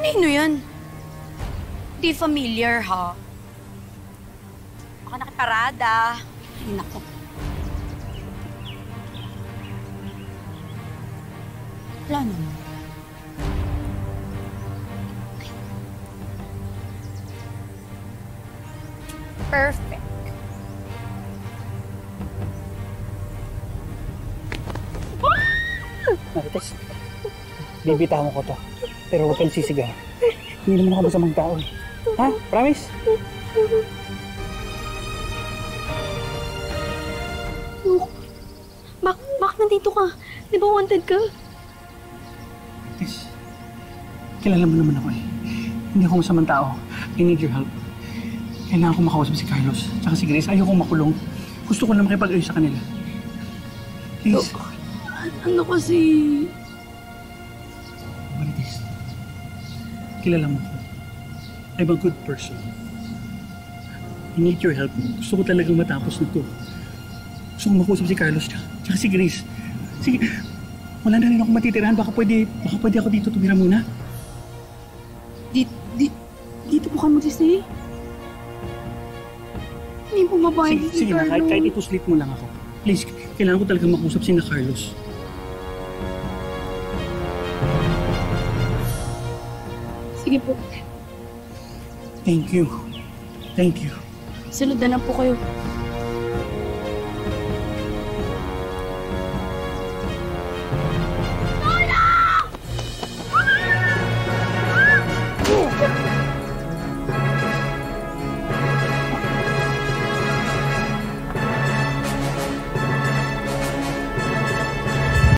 Kanino yan? Di familiar, ha? Baka nakaparada. Ay, nako. Wala naman. Perfect. Marites, bibitawan ko to. Pero huwag kang sisigaw. Hindi naman ako masamang tao. Ha? Promise? Bakit nandito ka? Di ba wanted ka? Marites, kilala mo naman ako eh. Hindi ako masamang tao. I need your help. Kailangan ko makausap si Carlos. Tsaka si Grace. Ayoko makulong. Gusto ko na makipag-ayos sa kanila. Please. Ano kasi... Marites, kilala mo ko. I'm a good person. I need your help. Gusto ko talagang matapos na to. Gusto ko makausap si Carlos tsaka si Grace. Sige, wala na rin ako matitirahan. Baka pwede ako dito tumira muna. Dito po ka mag-stay? Hindi po mabayad si Carlos. Sige na, kahit ipuslit mo lang ako. Please, kailangan ko talagang makausap si Carlos. Sige po. Thank you. Thank you. Sunod na lang po kayo.